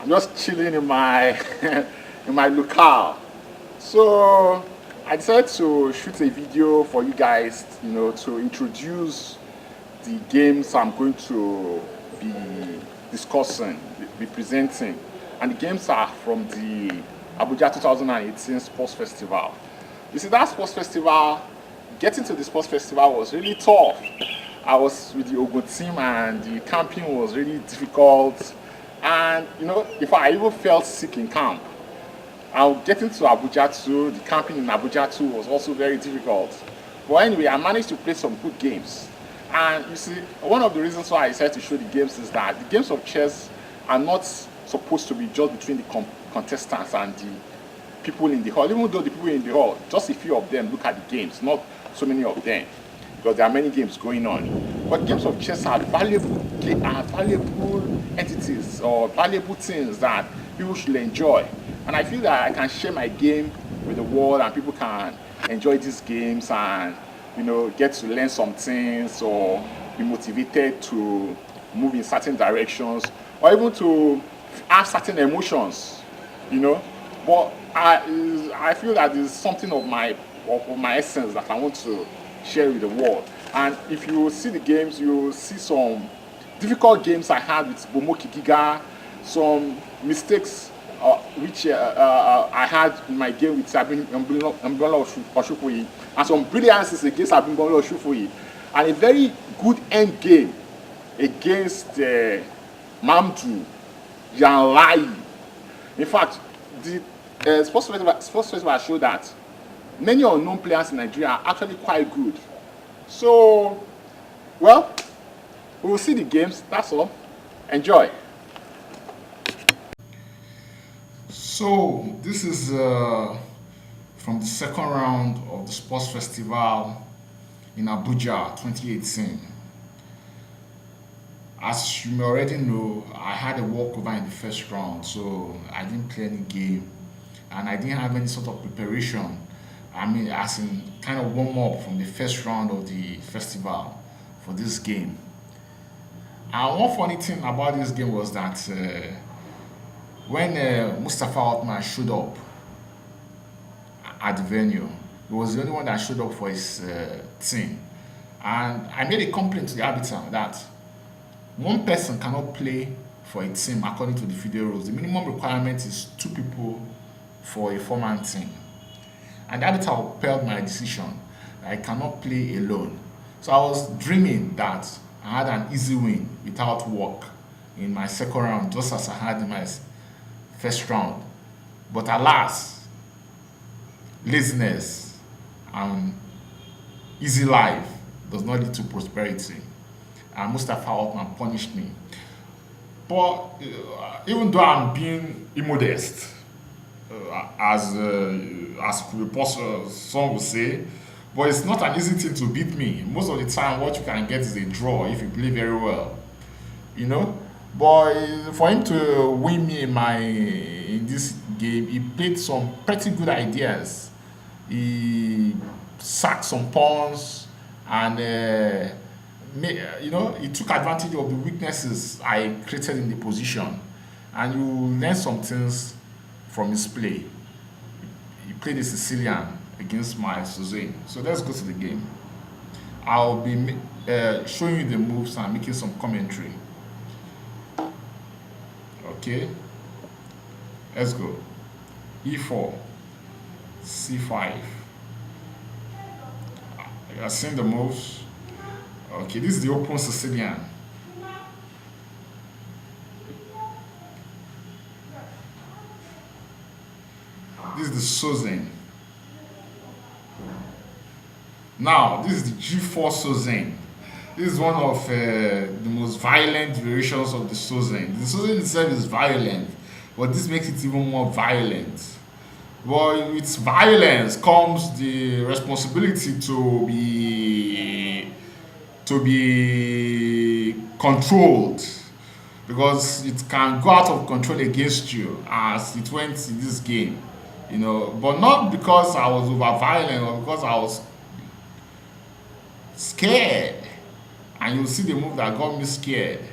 I'm just chilling in my in my locale. So I decided to shoot a video for you guys, to introduce the games I'm going to be discussing, be presenting. And the games are from the Abuja 2018 Sports Festival. You see, that sports festival, getting to the sports festival was really tough. I was with the Ogun team and the camping was really difficult. And in fact, I even felt sick in camp. And getting to Abuja too, the camping in Abuja too was also very difficult. But anyway, I managed to play some good games. And you see, one of the reasons why I decided to show the games is that the games of chess are not supposed to be just between the contestants and the people in the hall. Even though the people in the hall, just a few of them look at the games, not so many of them, because there are many games going on. But games of chess are valuable entities or valuable things that people should enjoy. And I feel that I can share my game with the world and people can enjoy these games and get to learn some things or be motivated to move in certain directions or even to have certain emotions, But I feel that there's something of my essence that I want to share with the world. And if you see the games, you see some difficult games I had with Bomoki Giga, some mistakes which I had in my game with Umbrella Oshufuyi, and some brilliances against Umbrella Oshufuyi, and a very good end game against Mamdu Yanlai. In fact, the sports festival showed that many unknown players in Nigeria are actually quite good. So, well, we will see the games. That's all. Enjoy. So this is from the second round of the sports festival in Abuja 2018. As you may already know, I had a walkover in the first round, so I didn't play any game and I didn't have any sort of preparation. I mean, as in kind of warm up from the first round of the festival for this game. And one funny thing about this game was that when Mustafa Altman showed up at the venue, he was the only one that showed up for his team. And I made a complaint to the arbiter that one person cannot play for a team according to the FIDE rules. The minimum requirement is 2 people for a 4-man team. And the arbiter upheld my decision. I cannot play alone. So I was dreaming that I had an easy win without work in my second round, just as I had in my first round. But alas, laziness and easy life does not lead to prosperity. And Mustafa Altman punished me. But even though I'm being immodest, as some would say, but it's not an easy thing to beat me. Most of the time, what you can get is a draw if you play very well, But for him to win me in this game, he played some pretty good ideas. He sacked some pawns and he took advantage of the weaknesses I created in the position, and you learn some things from his play. He played a Sicilian against my Suzanne. So let's go to the game. I'll be showing you the moves and making some commentary. Okay, let's go. E4, C5. You are seeing the moves. Okay, this is the open Sicilian. This is the Suzanne. Now, this is the G4 Suzanne. This is one of the most violent variations of the Suzanne. The Suzanne itself is violent, but this makes it even more violent. But with violence comes the responsibility to be controlled, because it can go out of control against you as it went in this game, but not because I was over violent or because I was scared. And you'll see the move that got me scared.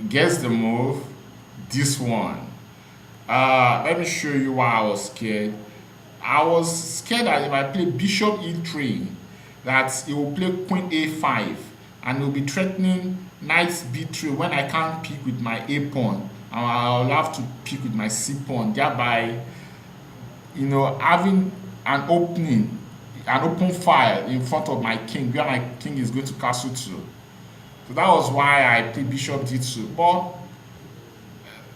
Gets the move, this one. Let me show you why I was scared. I was scared that if I play bishop e3, that it will play queen a5 and it will be threatening knight b3 when I can't pick with my a pawn. I'll have to pick with my c pawn, thereby, having an opening, an open file in front of my king where my king is going to castle to. So that was why I played bishop d2. But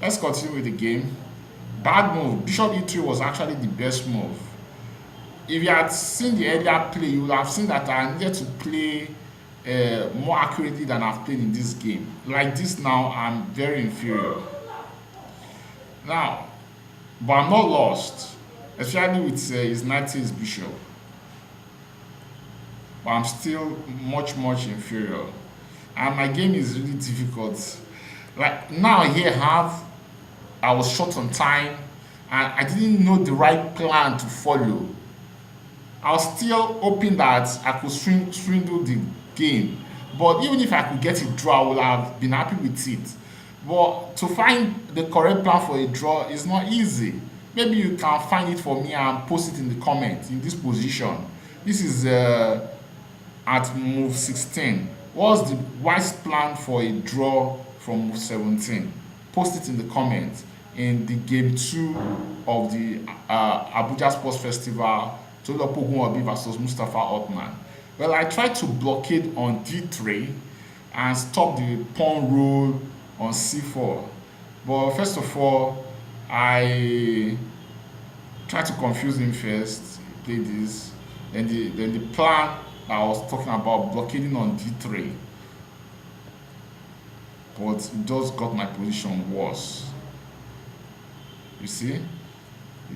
let's continue with the game. Bad move. Bishop e3 was actually the best move. If you had seen the earlier play, you would have seen that I needed to play more accurately than I've played in this game. Like this now, I'm very inferior. Now, but I'm not lost, especially with his knight to his bishop. But I'm still much, much inferior. And my game is really difficult. Like now here I was short on time and I didn't know the right plan to follow. I was still hoping that I could swindle the game. But even if I could get a draw, I would have been happy with it. But to find the correct plan for a draw is not easy. Maybe you can find it for me and post it in the comments in this position. This is at move 16. What's the wise plan for a draw from move 17? Post it in the comments in the game 2 of the Abuja Sports Festival, Tolulope Ogunwobi versus Mustafa Othman. Well, I tried to blockade on d3 and stop the pawn roll on c4. But first of all, I tried to confuse him first, play this, then the plan I was talking about, blockading on d3. But it just got my position worse. You see?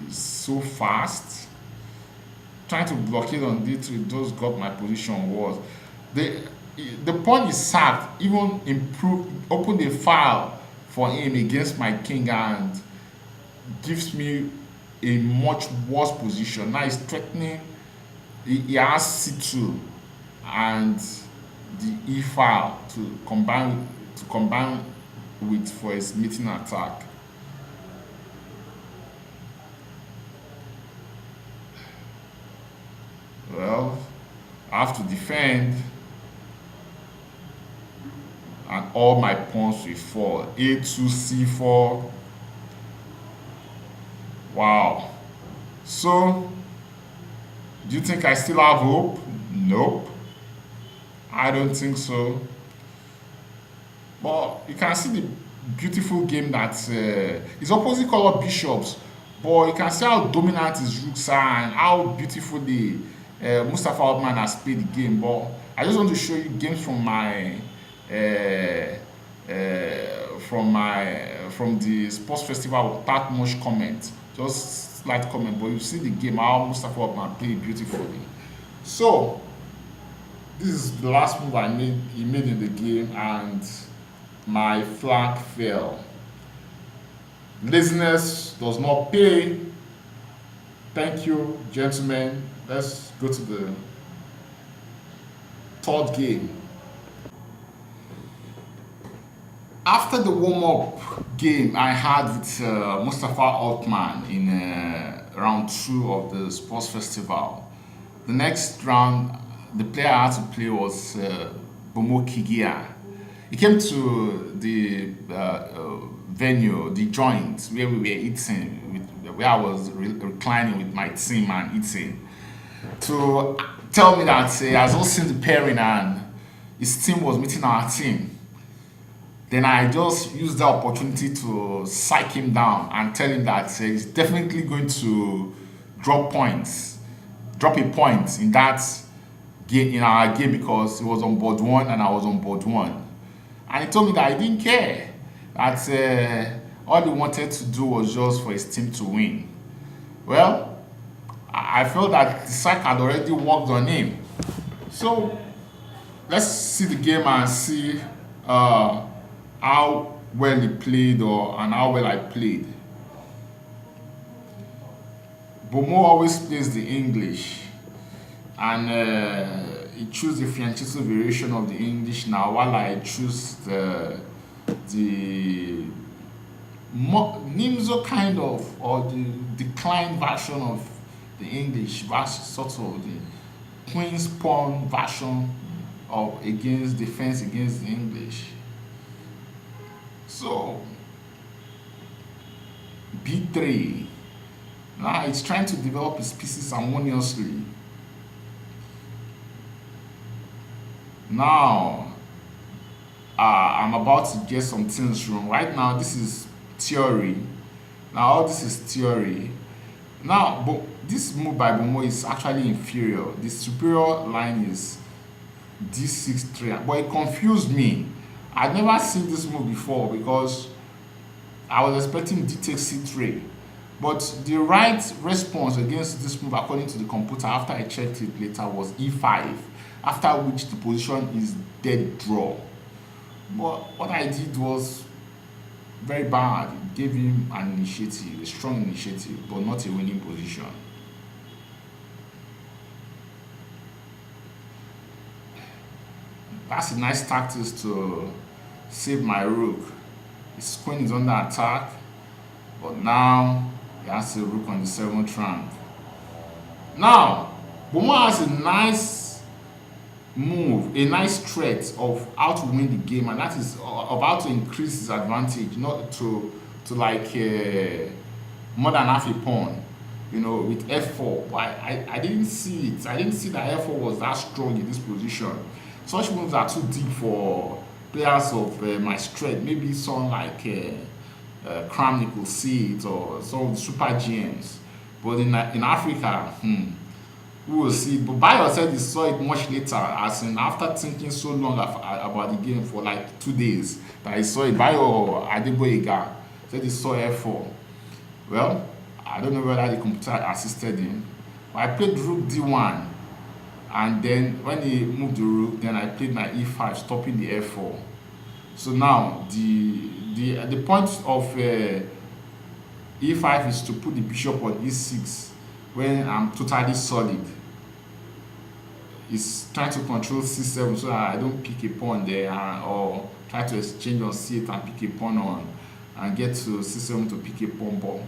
It's so fast. Trying to blockade on d3 just got my position worse. The pawn is sacked, even opened a file for him against my king and gives me a much worse position. Now he's threatening, he has c2 and the e file to combine with for his meeting attack. Well, I have to defend and all my pawns will fall. a2, c4. Wow. So, do you think I still have hope? Nope. I don't think so. But you can see the beautiful game that is opposite color bishops. But you can see how dominant his rooks are and how beautifully Mustafa Othman has played the game. But I just want to show you games from from the sports festival without much comment, just slight comment. But you see the game how Mustafa Othman played beautifully. So this is the last move he made in the game, and my flank fell. Laziness does not pay. Thank you, gentlemen. Let's go to the third game. After the warm-up game I had with Mustafa Othman in round 2 of the sports festival, the next round, the player I had to play was Bomo Kigia. He came to the venue, the joint where we were eating, where I was reclining with my team and eating, to tell me that he has all seen the pairing and his team was meeting our team. Then I just used the opportunity to psych him down and tell him that he's definitely going to drop a point in that game, in our game, because he was on board 1 and I was on board 1. And he told me that he didn't care, that all he wanted to do was just for his team to win. Well, I felt that the psych had already worked on him. So let's see the game and see how well he played and how well I played. Bomo always plays the English, and he chooses the fianchetto variation of the English now, while I choose the Nimzo kind of, or the declined version of the English version, sort of the Queen's Pawn version of against defense against the English. So B3 now it's trying to develop its pieces harmoniously. Now I'm about to get some things wrong. Right now, this is theory. Now, all this is theory. Now, but this move by Bomo is actually inferior. The superior line is D6 3, but it confused me. I'd never seen this move before because I was expecting D takes C3. But the right response against this move, according to the computer, after I checked it later, was E5, after which the position is dead draw. But what I did was very bad. It gave him an initiative, a strong initiative, but not a winning position. That's a nice tactic to save my rook. His queen is under attack, but now he has a rook on the 7th rank. Now, Bomo has a nice move, a nice threat of how to win the game, and that is of how to increase his advantage, not to like more than half a pawn, with f4. But I didn't see it. I didn't see that f4 was that strong in this position. Such moves are too deep for players of my strength. Maybe someone like Kramnik will see it, or some of the super GMs. But in Africa, we will see. But Bayo said he saw it much later, as in after thinking so long about the game for like 2 days, that he saw it. Bayo Adeboyega said he saw f4. Well, I don't know whether the computer assisted him, but I played rook d1, and then when he moved the rook, then I played my e5, stopping the f4. So now the point of e5 is to put the bishop on e6 when I'm totally solid. It's trying to control c7 so that I don't pick a pawn there, or try to exchange on c8 and pick a pawn on, and get to c7 to pick a pawn ball.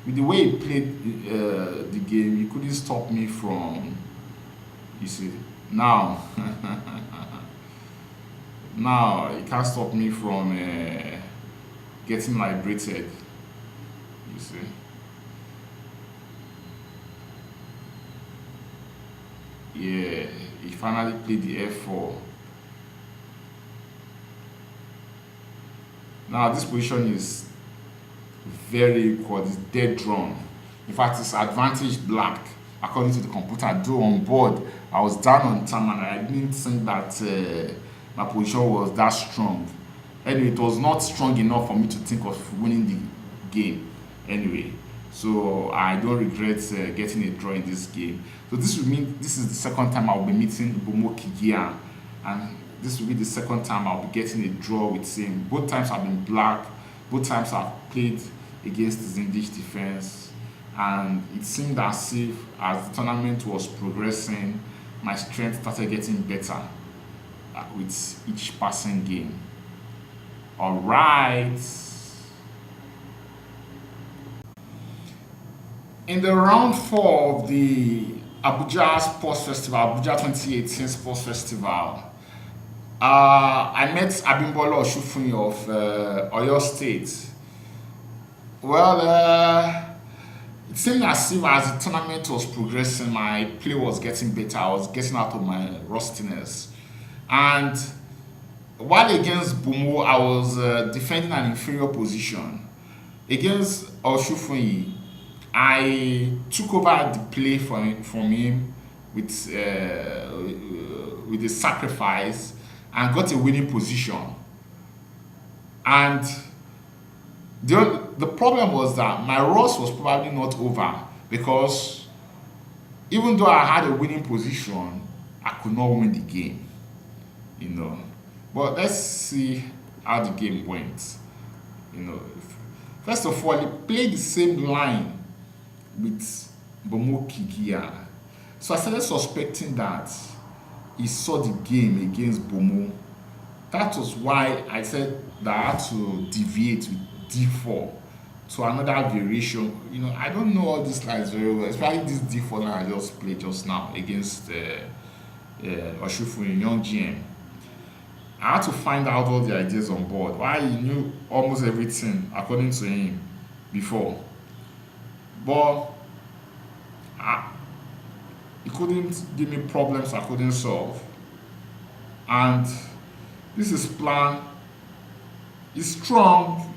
With the way he played the game, he couldn't stop me from, you see, now now he can't stop me from getting liberated, you see. Yeah, he finally played the f4. Now this position is very equal. It's dead drawn. In fact, it's advantage black according to the computer. Though on board I was down on time and I didn't think that my position was that strong. Anyway, it was not strong enough for me to think of winning the game anyway. So I don't regret getting a draw in this game. So this will mean this is the second time I'll be meeting Bomo Kigia, and this will be the second time I'll be getting a draw with him. Both times I've been black, both times I've played against his English defense, and it seemed as if as the tournament was progressing, my strength started getting better with each passing game. All right. In the round 4 of the Abuja Sports Festival, Abuja 2018 Sports Festival, I met Abimbolo Oshufunyi of Oyo State. Well, it seemed as if as the tournament was progressing, my play was getting better. I was getting out of my rustiness. And while against Bomo, I was defending an inferior position. Against Oshufunyi, I took over the play from him with a sacrifice and got a winning position. And the problem was that my rust was probably not over, because even though I had a winning position, I could not win the game, But let's see how the game went. First of all, he played the same line with Bomo Kigia. So I started suspecting that he saw the game against Bomo that was why I said that I had to deviate with d4 to another variation. I don't know all these lines very well, especially this d4 line I just played just now against Oshufun Young GM. I had to find out all the ideas on board. Why he knew almost everything according to him before, but he couldn't give me problems I couldn't solve. And this is plan is strong,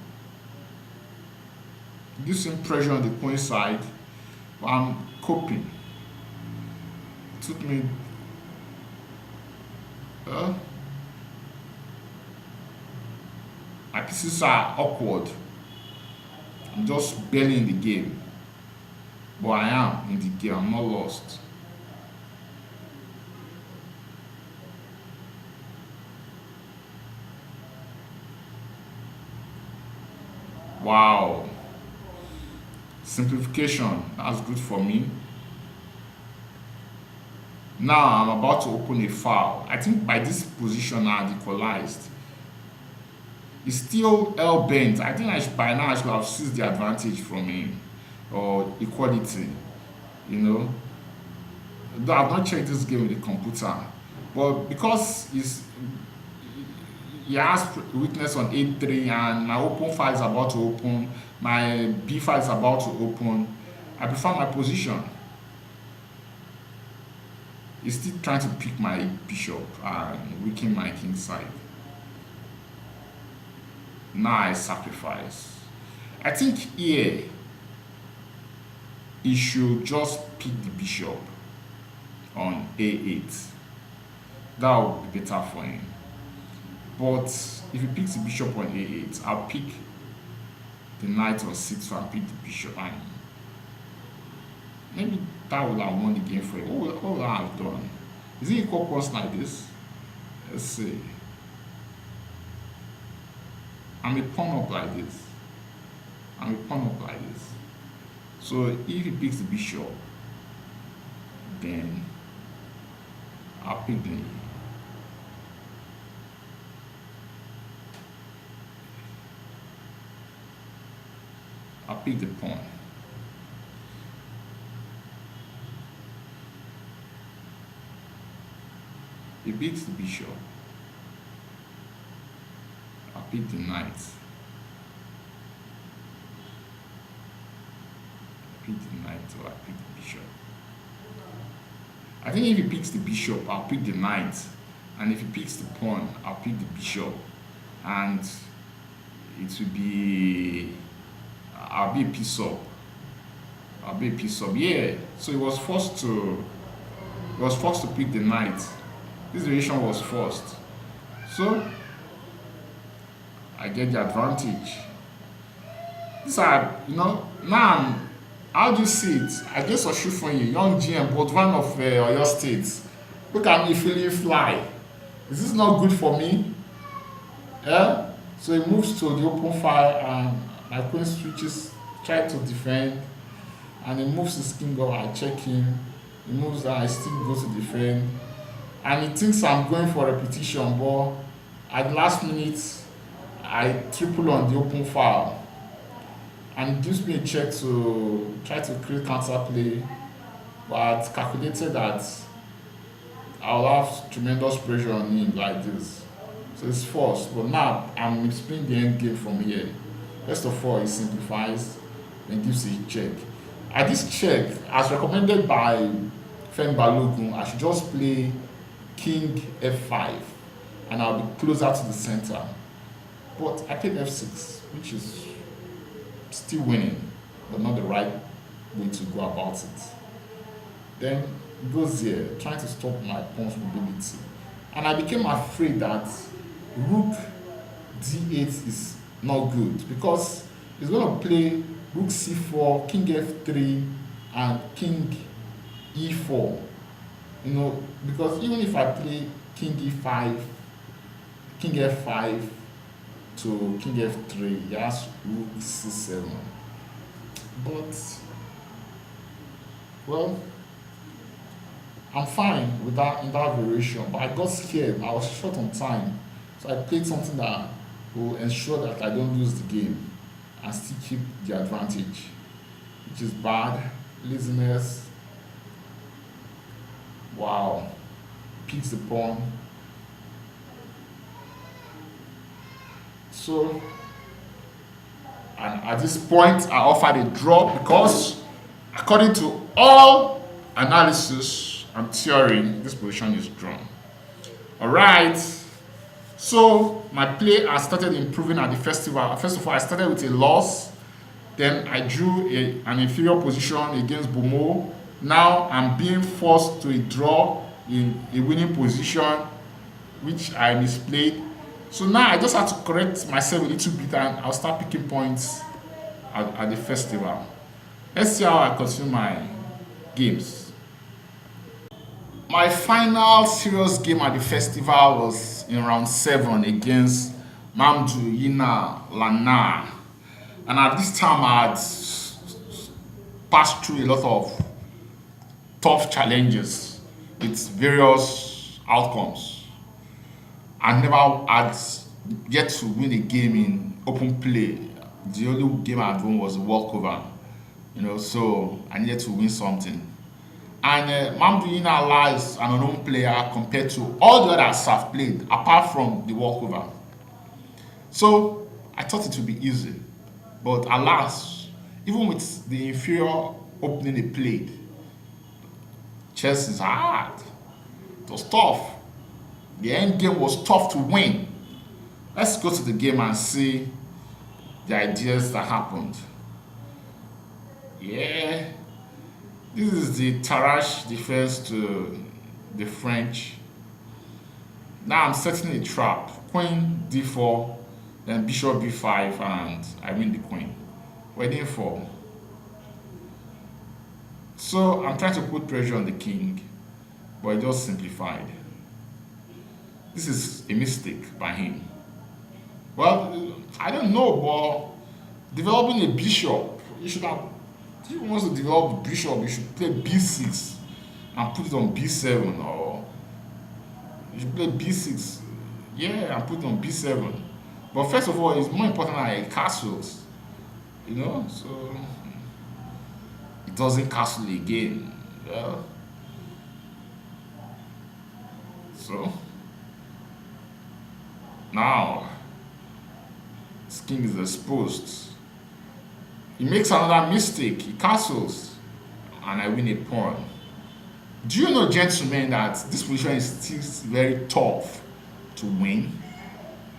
gives him pressure on the queen side, but I'm coping. It took me uh, my pieces are awkward. I'm just barely in the game. But I am in the game, I'm not lost. Wow. Simplification, that's good for me. Now I'm about to open a file. I think by this position I had equalized. It's still L bent. I think by now I should have seized the advantage from him or equality, you know. Though I've not checked this game with the computer, but because he has weakness on a3 and my open file is about to open, my b file is about to open, I prefer my position. He's still trying to pick my bishop and weaken my king side. Now I sacrifice. I think here he should just pick the bishop on a8. That would be better for him. But if he picks the bishop on a8, I'll pick the knight on 6 and pick the bishop, and maybe that would have won the game for him. What would I have done? Is it equal points like this? Let's see. I'm a pawn up like this. I'm a pawn up like this. So if he picks the bishop, then I'll pick the pawn. He beats the bishop. I'll pick the knight. I pick the knight or I pick the bishop. I think if he picks the bishop, I'll pick the knight. And if he picks the pawn, I'll pick the bishop. And it will be, I'll be a piece up. I'll be a piece up. Yeah. So he was forced to pick the knight. This variation was forced. So I get the advantage. These are, now how do you see it? I guess Oshufunyi, young GM, but one of Oyo State. Look at me feeling fly. Is this not good for me? Yeah? So he moves to the open file and my queen switches, try to defend, and he moves his king up, I check him. He moves down, I still go to defend. And he thinks I'm going for repetition, but at the last minute, I triple on the open file. And it gives me a check to try to create counterplay, but calculated that I'll have tremendous pressure on him like this. So it's forced, but now I'm explaining the end game from here. First of all, it simplifies and gives a check. At this check, as recommended by Fen Balogun, I should just play King F5 and I'll be closer to the center. But I played F6, which is still winning, but not the right way to go about it. Then it goes here, trying to stop my pawn's mobility. And I became afraid that Rook D8 is not good because he's going to play Rook C4, King F3, and King E4. Because even if I play King E5, King F5 to King F3, he has Rook C7. But, well, I'm fine with that in that variation, but I got scared. I was short on time. So I played something that will ensure that I don't lose the game and still keep the advantage, which is bad. Laziness. Wow. Picks the pawn. So, and at this point, I offered a draw because, according to all analysis and theory, this position is drawn. All right. So my play has started improving at the festival. First of all, I started with a loss. Then I drew an inferior position against Bomo. Now I'm being forced to a draw in a winning position, which I misplayed. So now I just have to correct myself a little bit and I'll start picking points at the festival. Let's see how I continue my games. My final serious game at the festival was in round 7 against Mamdu Yina Lana. And at this time I had passed through a lot of tough challenges with various outcomes. I never had yet to win a game in open play. The only game I'd won was a walkover, so I needed to win something. And Mamdu Yina Allah is an unknown player compared to all the others I've played, apart from the walkover. So I thought it would be easy. But alas, even with the inferior opening they played, chess is hard. It was tough. The end game was tough to win. Let's go to the game and see the ideas that happened. Yeah. This is the Tarash defense to the French. Now I'm setting a trap. Queen d4, then bishop b5, and I win the queen. Waiting for. So I'm trying to put pressure on the king, but it just simplified. This is a mistake by him. Well, I don't know, but developing a bishop, if he wants to develop the bishop, you should play b6 and put it on b7, or you should play b6, yeah, and put it on b7. But first of all, it's more important that it castles, so it doesn't castle again. Yeah. So now this king is exposed. He makes another mistake. He castles, and I win a pawn. Do you know, gentlemen, that this position is still very tough to win?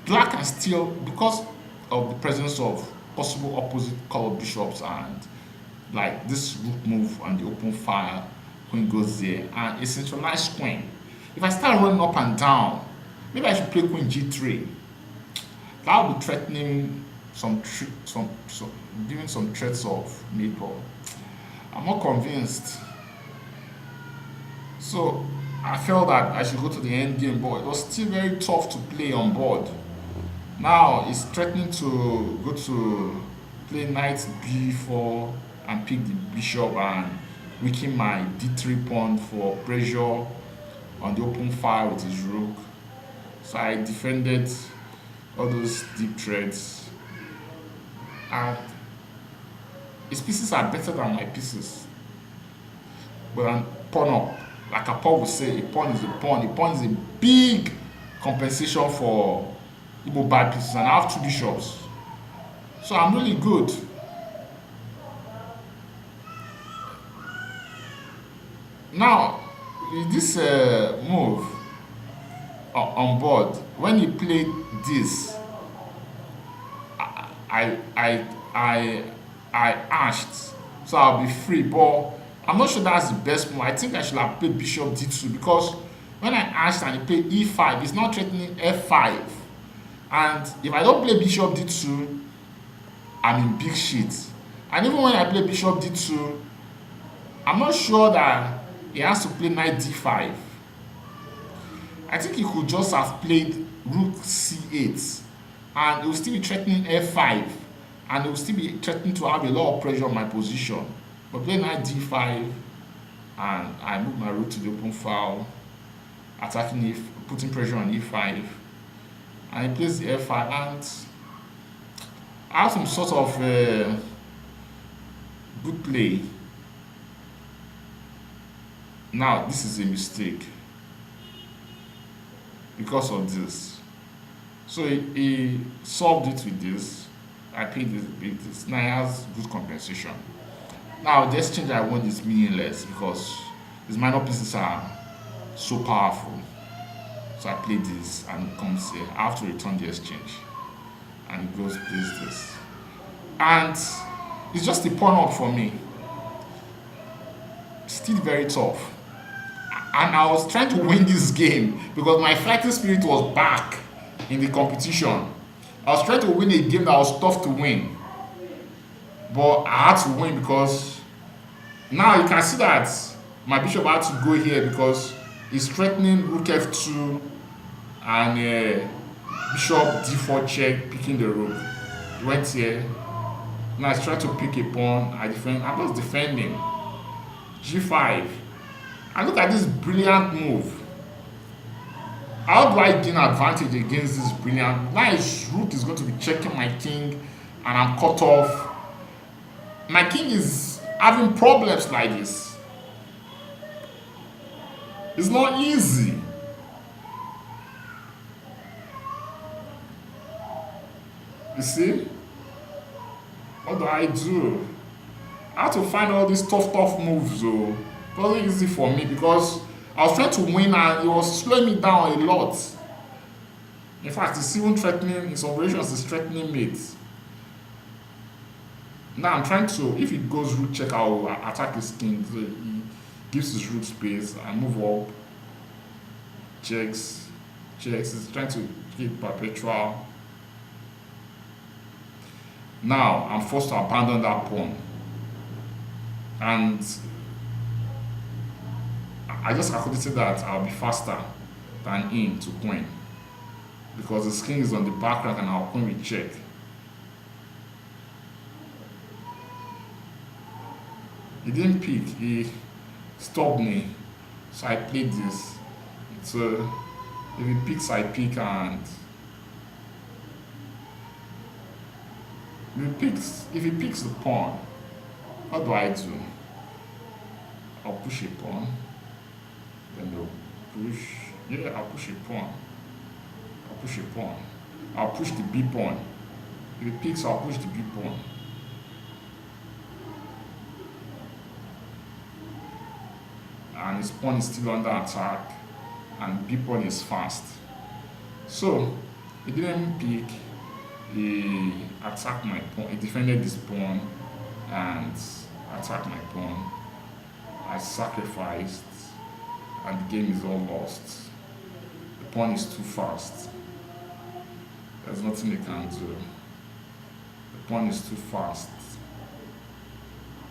Black can still, because of the presence of possible opposite color bishops and like this rook move on the open file, queen goes there, and a centralized queen. If I start running up and down, maybe I should play queen g3. That will be threatening giving some threats of maple. I'm not convinced. So I felt that I should go to the end game, but it was still very tough to play on board. Now it's threatening to go to play knight b4 and pick the bishop and weaken my d3 pawn for pressure on the open file with his rook. So I defended all those deep threats, and his pieces are better than my pieces. But I'm pawn up. Like a pawn would say, a pawn is a pawn. A pawn is a big compensation for Igbo bad pieces, and I have 2 bishops. So I'm really good. Now, with this move on board, when he played this, I ashed, so I'll be free. But I'm not sure that's the best move. I think I should have played bishop d2, because when I ashed and he played e5, it's not threatening f5. And if I don't play bishop d2, I'm in big shit. And even when I play bishop d2, I'm not sure that he has to play knight d5. I think he could just have played rook c8, and it will still be threatening f5, and it will still be threatening to have a lot of pressure on my position. But play knight d5, and I move my rook to the open file, attacking putting pressure on e5, and he plays the F5, and I have some sort of good play. Now this is a mistake because of this. So he solved it with this. I played this with this. Now he has good compensation. Now the exchange I want is meaningless because these minor pieces are so powerful. So I play this and it comes here. I have to return the exchange. And it goes plays this. And it's just a pawn up for me. Still very tough. And I was trying to win this game because my fighting spirit was back in the competition. I was trying to win a game that was tough to win. But I had to win because now you can see that my bishop had to go here because he's threatening rook f2 and bishop d4 check, picking the rook. He went here. Now he's trying to pick a pawn. I'm just defending. g5. And look at this brilliant move. How do I gain advantage against this brilliant? Now his rook is going to be checking my king and I'm cut off. My king is having problems like this. It's not easy. You see? What do I do? I have to find all these tough moves though. It wasn't easy for me because I was trying to win and it was slowing me down a lot. In fact, it's even threatening, his operations is threatening mate. Now I'm trying to, if he goes rook check, I'll attack his king. So he gives his rook space, I move up, checks, he's trying to keep perpetual. Now I'm forced to abandon that pawn. And I just calculated that I'll be faster than him to queen. Because his king is on the back rank and our queen will check. He didn't pick, he stopped me. So I played this. So if he picks, I pick, and if he picks the pawn, what do I do? I'll push a pawn. Then they'll push. Yeah, I'll push a pawn. I'll push the B pawn. If he picks, I'll push the B pawn. And his pawn is still under attack, and B pawn is fast. So he didn't pick. He attacked my pawn. He defended this pawn and attacked my pawn. I sacrificed, and the game is all lost. The pawn is too fast. There's nothing they can do. The pawn is too fast.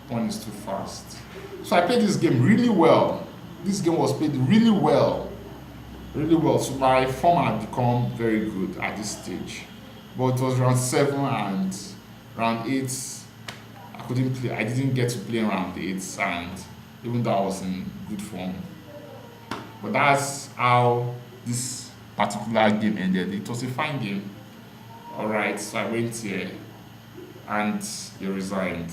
Pawn is too fast. So I played this game really well. This game was played really well. Really well. So my form had become very good at this stage. But it was round 7 and round 8. I couldn't play. I didn't get to play round 8, and even though I was in good form. But that's how this particular game ended. It was a fine game. Alright, so I went here and he resigned.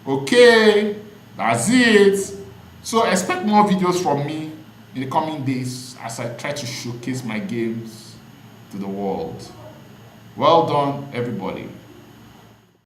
Okay, that's it. So expect more videos from me in the coming days as I try to showcase my games to the world. Well done, everybody.